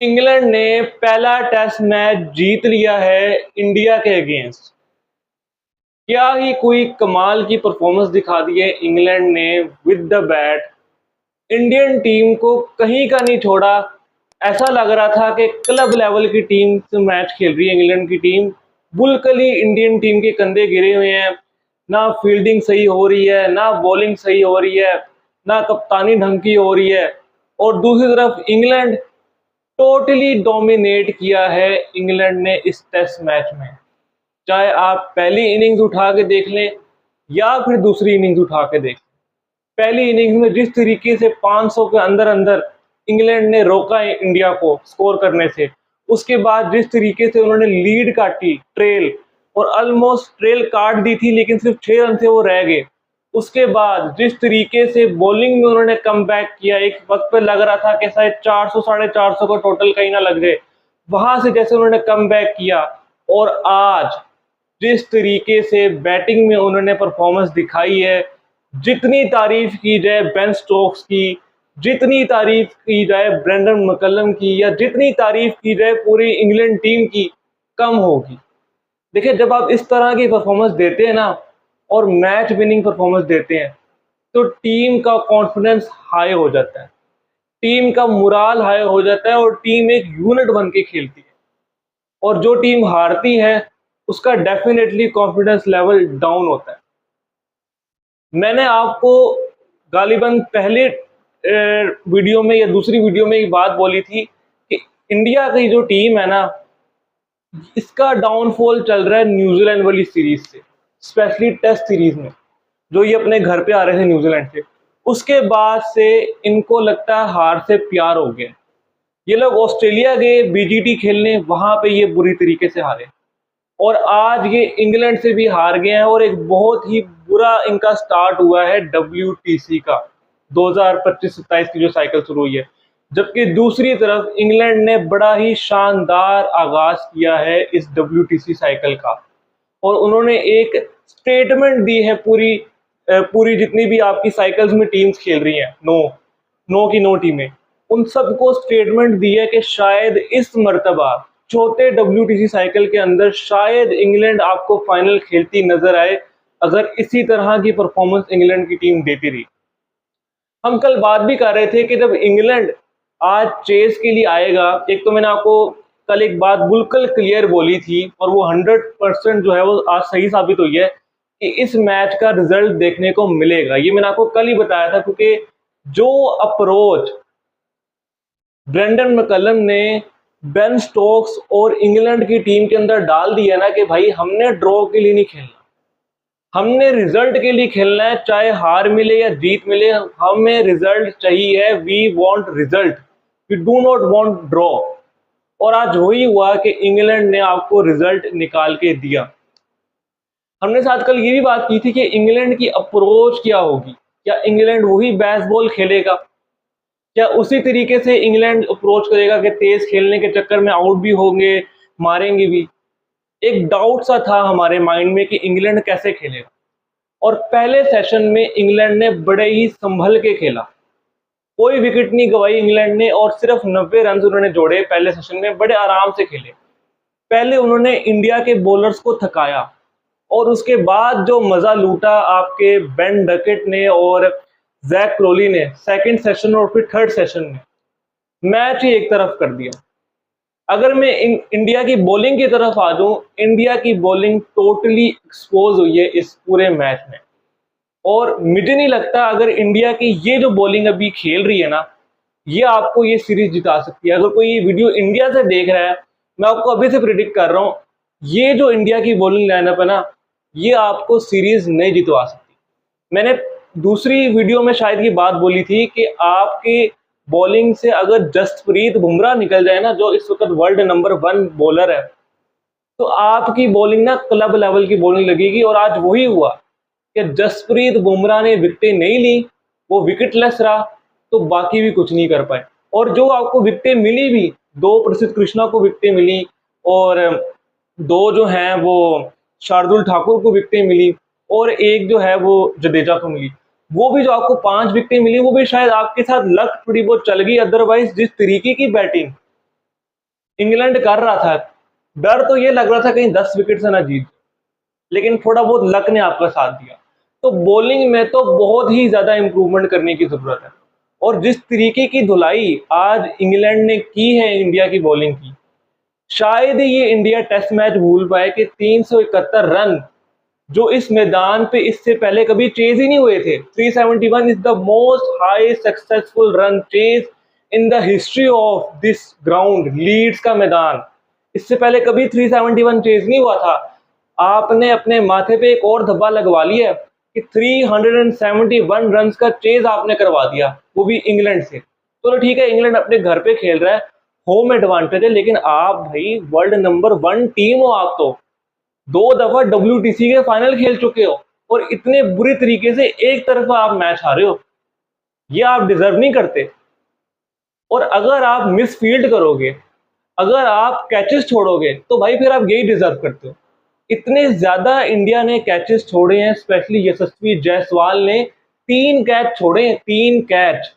England ने पहला test match जीत लिया है इंडिया के अगेंस्ट। क्या ही कोई कमाल की परफॉर्मेंस दिखा दी है इंग्लैंड ने with the bat. Indian team को कहीं का नहीं छोड़ा। ऐसा लग रहा था कि क्लब लेवल की टीम से मैच खेल रही है इंग्लैंड की टीम। बुलकली इंडियन टीम के कंधे गिरे हुए हैं। ना फील्डिंग सही हो रही है, ना बॉलिंग सही हो रही है, ना कप्तानी ढंग की हो रही है। और दूसरी तरफ इंग्लैंड टोटली डोमिनेट किया है इंग्लैंड ने इस टेस्ट मैच में। चाहे आप पहली इनिंग्स उठा के देख लें या फिर दूसरी इनिंग्स उठा के देख लें। पहली इनिंग्स में जिस तरीके से 500 के अंदर अंदर इंग्लैंड ने रोका इंडिया को स्कोर करने से, उसके बाद जिस तरीके से उन्होंने लीड काटी, ट्रेल, और ऑलमोस्ट ट्रेल काट दी थी लेकिन सिर्फ 6 रन से वो रह गए। उसके बाद जिस तरीके से बॉलिंग में उन्होंने कम बैक किया, एक वक्त पे लग रहा था कि शायद 400 साढ़े 400 का टोटल कहीं ना लग जाए, वहां से जैसे उन्होंने कम बैक किया। और आज जिस तरीके से बैटिंग में उन्होंने परफॉर्मेंस दिखाई है, जितनी तारीफ की जाए बेन स्टोक्स की, जितनी तारीफ की जाए ब्रेंडन मैकलम की, या जितनी तारीफ की जाए पूरी इंग्लैंड टीम की, कम होगी। देखिए, जब आप इस तरह की परफॉर्मेंस देते हैं ना और मैच विनिंग परफॉर्मेंस देते हैं, तो टीम का कॉन्फिडेंस हाई हो जाता है, टीम का मुराल हाई हो जाता है और टीम एक यूनिट बन के खेलती है। और जो टीम हारती है उसका डेफिनेटली कॉन्फिडेंस लेवल डाउन होता है। मैंने आपको गालिबन पहले वीडियो में या दूसरी वीडियो में एक बात बोली थी कि इंडिया की जो टीम है ना, इसका डाउनफॉल चल रहा है न्यूजीलैंड वाली सीरीज से, स्पेशली टेस्ट सीरीज में जो ये अपने घर पे आ रहे थे न्यूजीलैंड से। उसके बाद से इनको लगता है हार से प्यार हो गया। ये लोग ऑस्ट्रेलिया गए बीजीटी खेलने, वहां पे ये बुरी तरीके से हारे, और आज ये इंग्लैंड से भी हार गए हैं। और एक बहुत ही बुरा इनका स्टार्ट हुआ है WTC का, 2025-27 की जो साइकिल शुरू हुई है। जबकि दूसरी तरफ इंग्लैंड ने बड़ा ही शानदार आगाज किया है इस WTC साइकिल का, और उन्होंने एक स्टेटमेंट दी है पूरी जितनी भी आपकी साइकिल्स में टीम्स खेल रही हैं, नो की नो टीमें, उन सबको स्टेटमेंट दी है कि शायद इस मर्तबा चौथे WTC साइकिल के अंदर शायद इंग्लैंड आपको फाइनल खेलती नजर आए, अगर इसी तरह की परफॉर्मेंस इंग्लैंड की टीम देती रही। हम कल बात भी कर रहे थे कि जब इंग्लैंड आज चेस के लिए आएगा, एक तो मैंने आपको कल एक बात बिल्कुल क्लियर बोली थी और वो 100% जो है वो आज सही साबित हुई है कि इस मैच का रिजल्ट देखने को मिलेगा। ये मैंने आपको कल ही बताया था, क्योंकि जो अप्रोच ब्रेंडन मैकलम ने बेन स्टोक्स और इंग्लैंड की टीम के अंदर डाल दिया ना कि भाई हमने ड्रॉ के लिए नहीं खेलना, हमने रिजल्ट के लिए खेलना है, चाहे हार मिले या जीत मिले, हमें रिजल्ट चाहिए। We want result, we do not want draw. और आज वही हुआ कि इंग्लैंड ने आपको रिजल्ट निकाल के दिया। हमने साथ कल ये भी बात की थी कि इंग्लैंड की अप्रोच क्या होगी, क्या इंग्लैंड वही बेसबॉल खेलेगा, क्या उसी तरीके से इंग्लैंड अप्रोच करेगा कि तेज खेलने के चक्कर में आउट भी होंगे, मारेंगे भी। एक डाउट सा था हमारे माइंड में कि इंग्लैंड कैसे खेलेगा, और पहले सेशन में इंग्लैंड ने बड़े ही संभल के खेला, कोई विकेट नहीं गवाई इंग्लैंड ने, और सिर्फ 90 रन उन्होंने जोड़े। पहले सेशन में बड़े आराम से खेले। पहले उन्होंने इंडिया के बॉलर्स को थकाया, और उसके बाद जो मजा लूटा आपके बेन डकेट ने और जैक क्रोली ने सेकंड सेशन और फिर थर्ड सेशन में, मैच ही एक तरफ कर दिया। अगर मैं इंडिया की बॉलिंग की तरफ आ जाऊं, इंडिया की बॉलिंग टोटली एक्सपोज हुई है इस पूरे मैच में, और मुझे नहीं लगता अगर इंडिया की ये जो बॉलिंग अभी खेल रही है ना, ये आपको ये सीरीज जिता सकती है। अगर कोई ये वीडियो इंडिया से देख रहा है, मैं आपको अभी से प्रिडिक्ट कर रहा हूँ, ये जो इंडिया की बॉलिंग लाइनअप है ना, ये आपको सीरीज नहीं जितवा सकती। मैंने दूसरी वीडियो में शायद ये बात बोली थी कि आपकी बॉलिंग से अगर जसप्रीत बुमराह निकल जाए ना, जो इस वक्त वर्ल्ड नंबर 1 बॉलर है, तो आपकी बॉलिंग ना क्लब लेवल की बॉलिंग लगेगी। और आज वही हुआ कि जसप्रीत बुमराह ने विकेटें नहीं ली, वो विकेटलेस रहा, तो बाकी भी कुछ नहीं कर पाए। और जो आपको विकेटें मिली भी, 2 प्रसिद्ध कृष्णा को विकेटें मिली, और 2 जो हैं वो शार्दुल ठाकुर को विकेटें मिली, और एक जो है वो जडेजा को मिली। वो भी जो आपको 5 विकेटें मिली, वो भी शायद आपके साथ लक थोड़ी बहुत चल गई, अदरवाइज जिस तरीके की बैटिंग इंग्लैंड कर रहा था, डर तो ये लग रहा था कहीं 10 विकेट से ना जीत, लेकिन थोड़ा बहुत लक ने आपका साथ दिया। तो बॉलिंग में तो बहुत ही ज़्यादा इम्प्रूवमेंट करने की ज़रूरत है, और जिस तरीके की धुलाई आज इंग्लैंड ने की है इंडिया की बॉलिंग की, शायद ही ये इंडिया टेस्ट मैच भूल पाए कि 371 रन जो इस मैदान पे इससे पहले कभी चेज ही नहीं हुए थे। 371 is the most high successful run chase in the history of this ground, Leeds का मैदान। इससे पहले कभी 371 चेज नहीं हुआ था। आपने अपने माथे पे एक और धब्बा लगवा लिया कि 371 रन का चेज आपने करवा दिया, वो भी इंग्लैंड से। तो ठीक है, इंग्लैंड अपने घर पे खेल रहा है, होम एडवांटेज है, लेकिन आप भाई वर्ल्ड नंबर 1 टीम हो। आप तो 2 दफा WTC के फाइनल खेल चुके हो, और इतने बुरी तरीके से एक तरफा आप मैच हारे हो, ये आप डिजर्व नहीं करते। और अगर आप मिस फील्ड करोगे, अगर आप कैचेस छोड़ोगे, तो भाई फिर आप यही डिजर्व करते हो। इतने ज्यादा इंडिया ने कैचेस छोड़े हैं, स्पेशली यशस्वी जायसवाल ने 3 कैच छोड़े हैं, 3 कैच,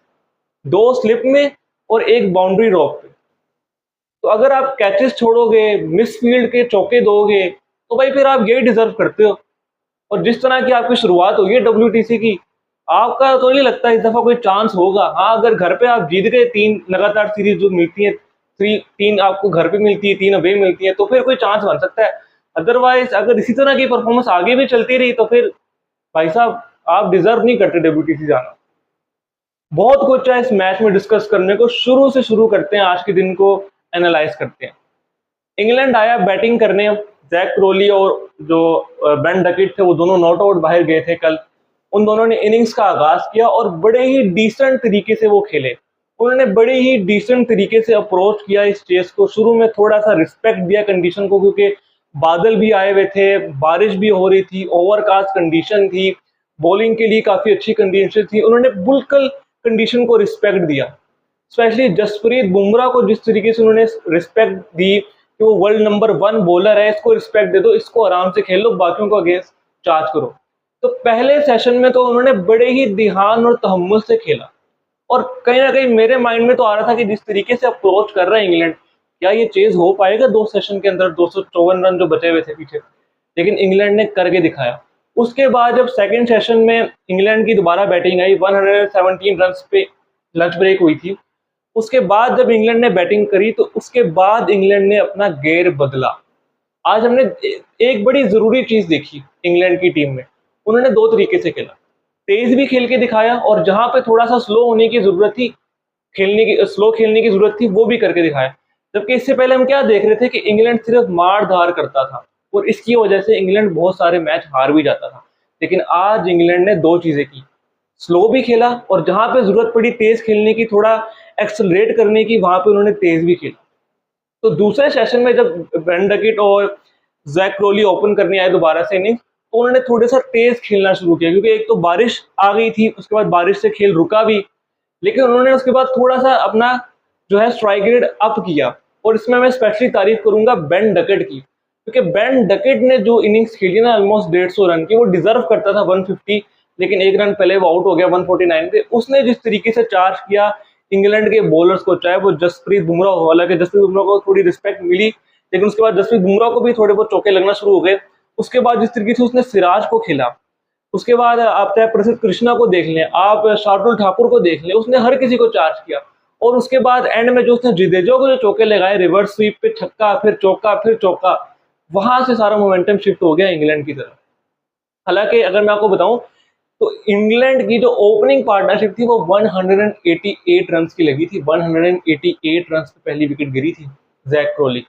2 स्लिप में और 1 बाउंड्री रॉक पे। तो अगर आप कैचेस छोड़ोगे, मिस फील्ड के चौके दोगे, तो भाई फिर आप यही डिजर्व करते हो। और जिस तरह की आपकी शुरुआत हुई है WTC की, आपका तो नहीं लगता इस दफा कोई चांस होगा। हाँ, अगर घर पे आप जीत गए 3 लगातार सीरीज जो मिलती है, 3 आपको घर पे मिलती है, 3 अवे मिलती है, तो फिर कोई चांस बन सकता है। अदरवाइज अगर इसी तरह की परफॉर्मेंस आगे भी चलती रही, तो फिर भाई साहब आप डिजर्व नहीं करते WTC जाना। बहुत कुछ है इस मैच में डिस्कस करने को, शुरू से शुरू करते हैं, आज के दिन को एनालाइज करते हैं। इंग्लैंड आया बैटिंग करने, जैक क्रोली और जो बेन डकेट थे वो दोनों नॉट आउट बाहर गए थे कल। उन दोनों ने इनिंग्स का आगाज किया और बड़े ही डिसेंट तरीके से वो खेले। उन्होंने बड़े ही डिसेंट तरीके से अप्रोच किया इस चेस को। शुरू में थोड़ा सा रिस्पेक्ट दिया कंडीशन को, क्योंकि बादल भी आए हुए थे, बारिश भी हो रही थी, ओवरकास्ट कंडीशन थी, बॉलिंग के लिए काफी अच्छी कंडीशन थी। उन्होंने बिल्कुल कंडीशन को रिस्पेक्ट दिया। स्पेशली जसप्रीत बुमराह को जिस तरीके से उन्होंने रिस्पेक्ट दी कि वो वर्ल्ड नंबर 1 बॉलर है, इसको रिस्पेक्ट दे दो, इसको आराम से खेल लो, बाकियों को अगेंस्ट चार्ज करो। तो पहले सेशन में तो उन्होंने बड़े ही ध्यान और तहम्मुल से खेला, और कहीं ना कहीं मेरे माइंड में तो आ रहा था कि जिस तरीके से अप्रोच कर रहा है इंग्लैंड, क्या ये चेज हो पाएगा 2 सेशन के अंदर, 254 रन जो बचे हुए थे पीछे। लेकिन इंग्लैंड ने करके दिखाया। उसके बाद जब सेकंड सेशन में इंग्लैंड की दोबारा बैटिंग आई, 117 रन पे लंच ब्रेक हुई थी। उसके बाद जब इंग्लैंड ने बैटिंग करी, तो उसके बाद इंग्लैंड ने अपना गेयर बदला। आज हमने एक बड़ी जरूरी चीज देखी इंग्लैंड की टीम में, उन्होंने 2 तरीके से खेला। तेज भी खेल के दिखाया, और जहां पे थोड़ा सा स्लो होने की जरूरत थी, स्लो खेलने की जरूरत थी, वो भी करके दिखाया। जबकि इससे पहले हम क्या देख रहे थे कि इंग्लैंड सिर्फ मार धार करता था, और इसकी वजह से इंग्लैंड बहुत सारे मैच हार भी जाता था। लेकिन आज इंग्लैंड ने 2 चीजें की, स्लो भी खेला, और जहां पे जरूरत पड़ी तेज खेलने की, थोड़ा एक्सेलरेट करने की, वहां पे उन्होंने तेज भी खेला। तो दूसरे सेशन में जब बेन डकेट और जैक क्रोली ओपन करने आए दोबारा से इनिंग्स, तो उन्होंने थोड़ा सा तेज खेलना शुरू किया, क्योंकि एक तो बारिश आ गई थी, उसके बाद बारिश से खेल रुका भी। लेकिन उन्होंने उसके बाद थोड़ा सा अपना जो है स्ट्राइक रेट अप किया, और इसमें मैं स्पेशली तारीफ करूंगा बेन डकेट की, क्योंकि बेन डकेट ने जो इनिंग्स खेली ना ऑलमोस्ट 150 रन की, वो डिजर्व करता था 150, लेकिन 1 रन पहले वो आउट हो गया 149 पे। उसने जिस तरीके से चार्ज किया इंग्लैंड के बॉलर्स को, चाहे वो जसप्रीत बुमराह हो, हालांकि जसप्रीत बुमराह को थोड़ी रिस्पेक्ट मिली, लेकिन उसके बाद जसप्रीत बुमराह को भी थोड़े बहुत चौके लगना शुरू हो गए। उसके बाद जिस तरीके से उसने सिराज को खेला, उसके बाद आप चाहे प्रसिद्ध कृष्णा को देख लें, आप शार्दुल ठाकुर को देख लें, उसने हर किसी को चार्ज किया। और उसके बाद एंड में जो उसने जडेजा को जो चौके लगाए, रिवर्स स्वीप पे छक्का, फिर चौका, फिर चौका, वहां से सारा मोमेंटम शिफ्ट हो गया इंग्लैंड की तरफ। हालांकि अगर मैं आपको बताऊं, तो इंग्लैंड की जो ओपनिंग पार्टनरशिप थी वो 188 रन की लगी थी। 188 रन पे पहली विकेट गिरी थी जैक क्रोली की।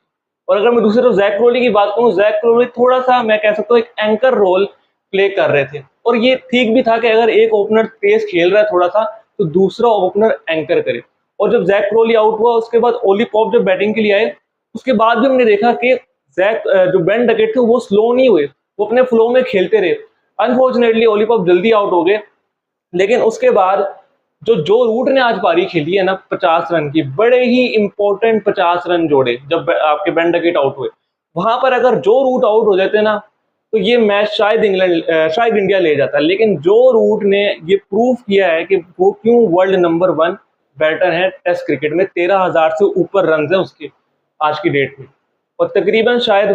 और अगर मैं दूसरी तरफ जैक क्रोली की बात करूं, जैक क्रोली थोड़ा सा मैं कह सकता हूं एक एंकर रोल प्ले कर रहे थे, और ये ठीक भी था कि अगर एक ओपनर तेज खेल रहा है थोड़ा सा, तो दूसरा ओपनर एंकर करे। और जब जैक क्रोली आउट हुआ, उसके बाद ओली पॉप जब बैटिंग के लिए आए, उसके बाद भी हमने देखा कि जैक जो बेन डकेट थे वो स्लो नहीं हुए, वो अपने फ्लो में खेलते रहे। अनफॉर्चुनेटली ओली पॉप जल्दी आउट हो गए, लेकिन उसके बाद जो रूट ने आज पारी खेली है ना 50 रन की, बड़े ही इंपॉर्टेंट 50 रन जोड़े जब आपके बेन डकेट आउट हुए। वहां पर अगर जो रूट आउट हो जाते ना, तो ये मैच शायद इंडिया ले जाता। लेकिन जो रूट ने ये प्रूफ किया है कि वो क्यों वर्ल्ड नंबर 1 बैटर है टेस्ट क्रिकेट में, 13,000 से ऊपर रन है उसके। आज की डेट में, और तकरीबन शायद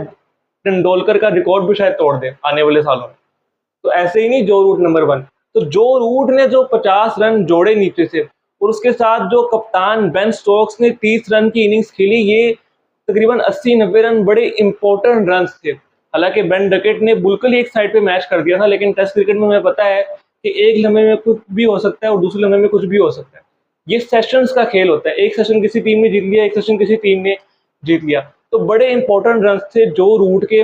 तेंदुलकर का रिकॉर्ड भी शायद तोड़ दे आने वाले सालों में। तो ऐसे ही नहीं जो रूट नंबर 1, तो जो रूट ने जो 50 रन जोड़े नीचे से, और उसके साथ जो कप्तान बेन स्टोक्स ने 30 रन की इनिंग्स खेली, ये तकरीबन 80-90 रन बड़े इंपॉर्टेंट रन थे। हालांकि बेन डकेट ने बिल्कुल ही एक साइड पे मैच कर दिया था, लेकिन टेस्ट क्रिकेट में हमें पता है कि एक लम्हे में कुछ भी हो सकता है और दूसरे लम्हे में कुछ भी हो सकता है। ये सेशंस का खेल होता है, एक सेशन किसी टीम ने जीत लिया, एक सेशन किसी टीम ने जीत लिया। तो बड़े इंपॉर्टेंट रन थे जो रूट के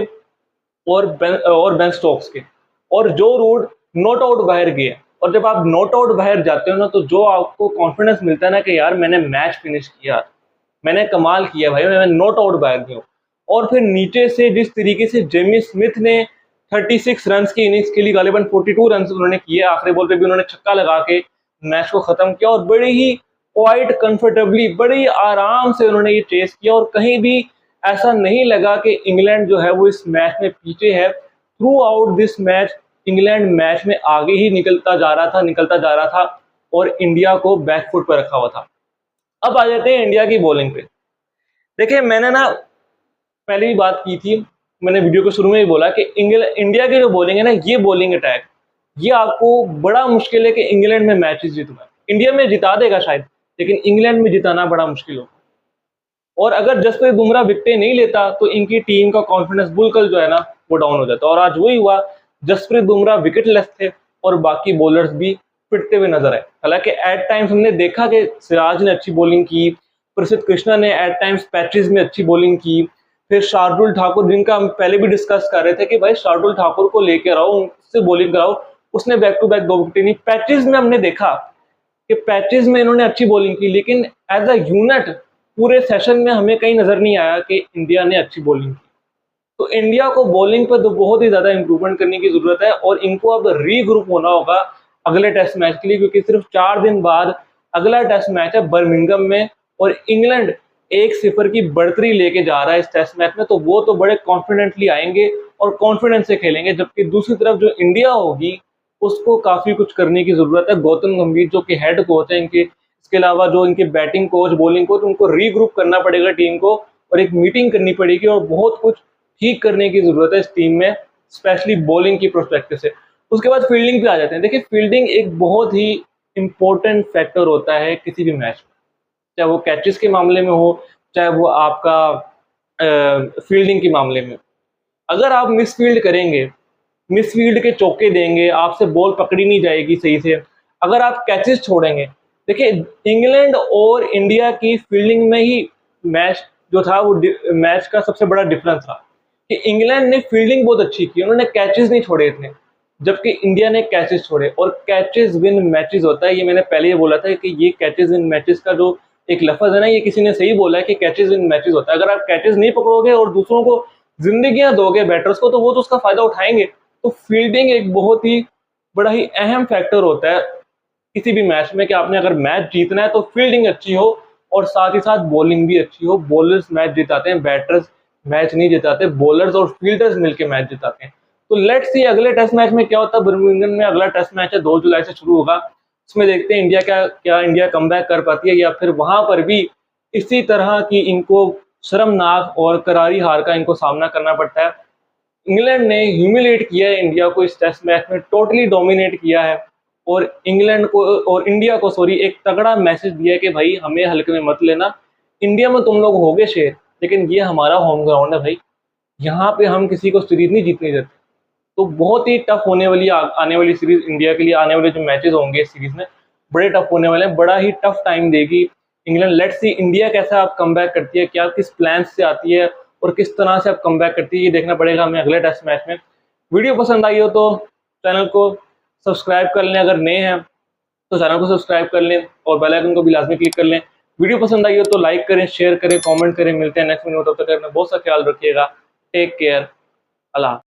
और बेन स्टोक्स के, और जो रूट नॉट आउट बाहर गए। और जब आप नॉट आउट बाहर जाते हो ना, तो जो आपको कॉन्फिडेंस मिलता है ना कि यार मैंने मैच फिनिश किया, मैंने कमाल किया भाई, मैं नॉट आउट बाहर गया। और फिर नीचे से जिस तरीके से जेमी स्मिथ ने 36 रन की इनिंग्स खेली, गालिबन 42 रन उन्होंने किए, आखिरी बॉल पे भी उन्होंने छक्का लगा के मैच को खत्म किया, और बड़े ही क्वाइट कंफर्टेबली, बड़े ही आराम से उन्होंने ये चेस किया, और कहीं भी ऐसा नहीं लगा कि इंग्लैंड जो है वो इस मैच में पीछे है। Through out this match England match में आगे ही निकलता जा रहा था, और इंडिया को बैकफुट पर रखा हुआ था। अब आ जाते हैं इंडिया की बॉलिंग पे। देखिए, मैंने ना पहले भी बात की थी, मैंने वीडियो के शुरू में ही बोला कि इंडिया की जो बॉलिंग है ना, ये बॉलिंग अटैक, ये आपको बड़ा मुश्किल है कि इंग्लैंड में मैचेस जितना। इंडिया में जिता देगा शायद, लेकिन इंग्लैंड में जिताना बड़ा मुश्किल होगा। और अगर जसप्रीत बुमराह विकेटें नहीं लेता तो इनकी टीम का कॉन्फिडेंस बिल्कुल जो है ना वो डाउन हो जाता। और आज वही हुआ, जसप्रीत बुमराह विकेटलेस थे और बाकी बॉलर्स भी पिटते हुए नजर आए। हालांकि एट टाइम्स हमने देखा कि सिराज ने अच्छी बॉलिंग की, प्रसिद्ध कृष्णा ने एट टाइम्स पैचेस में अच्छी बॉलिंग की, फिर शार्दुल ठाकुर, जिनका हम पहले भी डिस्कस कर रहे थे कि भाई शार्दुल ठाकुर को लेकर आओ, उससे बॉलिंग कराओ, उसने बैक टू बैक 2 विकेटें ली। पैचेस में हमने देखा कि पैचेस में इन्होंने अच्छी बॉलिंग की, लेकिन एज अ यूनिट पूरे सेशन में हमें कहीं नजर नहीं आया कि इंडिया ने अच्छी बॉलिंग की। तो इंडिया को बॉलिंग पर तो बहुत ही ज्यादा इंप्रूवमेंट करने की जरूरत है, और इनको अब रीग्रुप होना होगा अगले टेस्ट मैच के लिए, क्योंकि सिर्फ 4 दिन बाद अगला टेस्ट मैच है बर्मिंघम में, और इंग्लैंड 1-0 की बढ़तरी लेके जा रहा है इस टेस्ट मैच में। तो वो तो बड़े कॉन्फिडेंटली आएंगे और कॉन्फिडेंस से खेलेंगे, जबकि दूसरी तरफ जो इंडिया होगी उसको काफी कुछ करने की जरूरत है। गौतम गंभीर जो कि हेड कोच है इनके, इसके अलावा जो इनके बैटिंग कोच, बॉलिंग कोच, उनको रीग्रुप करना पड़ेगा टीम को, और एक मीटिंग करनी पड़ेगी, और बहुत कुछ ठीक करने की जरूरत है इस टीम में, स्पेशली बॉलिंग की प्रोस्पेक्टिव से। उसके बाद फील्डिंग पे आ जाते हैं। देखिए, फील्डिंग एक बहुत ही इंपॉर्टेंट फैक्टर होता है किसी भी मैच में, चाहे वो कैचेस के मामले में हो, चाहे वो आपका फील्डिंग के मामले में। अगर आप मिसफील्ड करेंगे, मिसफील्ड के चौके देंगे, आपसे बॉल पकड़ी नहीं जाएगी सही से, अगर आप कैचेस छोड़ेंगे। देखिए, इंग्लैंड और इंडिया की फील्डिंग में ही मैच जो था वो मैच का सबसे बड़ा डिफरेंस था कि इंग्लैंड ने फील्डिंग बहुत अच्छी की, उन्होंने कैचेस नहीं छोड़े इतने, जबकि इंडिया ने कैचेस छोड़े। और कैचेस विन मैचेस होता है, ये मैंने पहले ही बोला था कि ये कैचेस विन मैचेस का जो एक लफ्ज है ना, ये किसी ने सही बोला है कि कैचेस विन मैचेस होता है। अगर आप कैचेस नहीं पकड़ोगे और दूसरों को जिंदगियां दोगे बैटर्स को, तो वो तो उसका फायदा उठाएंगे। तो फील्डिंग एक बहुत ही बड़ा ही अहम फैक्टर होता है किसी भी मैच में, कि आपने अगर मैच जीतना है तो फील्डिंग अच्छी हो और साथ ही साथ बॉलिंग भी अच्छी हो। बॉलर्स मैच जिताते हैं, बैटर्स मैच नहीं जिताते, बॉलर्स और फील्डर्स मिलकर मैच जिताते हैं। तो लेट्स सी अगले टेस्ट मैच में क्या होता है। बर्मिंघम में अगला टेस्ट मैच है, 2 जुलाई से शुरू होगा। इसमें देखते हैं इंडिया क्या इंडिया कमबैक कर पाती है, या फिर वहां पर भी इसी तरह की इनको शर्मनाक और करारी हार का इनको सामना करना पड़ता है। इंग्लैंड ने ह्यूमिलेट किया है इंडिया को इस टेस्ट मैच में, टोटली डोमिनेट किया है, और इंग्लैंड को और इंडिया को एक तगड़ा मैसेज दिया है कि भाई हमें हल्के में मत लेना, इंडिया में तुम लोग होगे शेर, लेकिन ये हमारा होम ग्राउंड है भाई, यहाँ पे हम किसी को सीरीज नहीं जीतने देते। तो बहुत ही टफ होने वाली आने वाली सीरीज इंडिया के लिए, आने वाले जो मैचेस होंगे इस सीरीज में बड़े टफ होने वाले हैं, बड़ा ही टफ टाइम देगी इंग्लैंड। लेट्स सी इंडिया कैसा आप कमबैक करती है, क्या किस प्लान से आती है और किस तरह से आप कमबैक करती है, ये देखना पड़ेगा हमें अगले टेस्ट मैच में। वीडियो पसंद आई हो तो चैनल को सब्सक्राइब कर लें, अगर नए हैं तो चैनल को सब्सक्राइब कर लें और बेल आइकन को भी लाजमी क्लिक कर लें। वीडियो पसंद आई हो तो लाइक करें, शेयर करें, कमेंट करें। मिलते हैं नेक्स्ट वीडियो में, तब तक अपना बहुत सा ख्याल रखिएगा। टेक केयर, अल्लाह।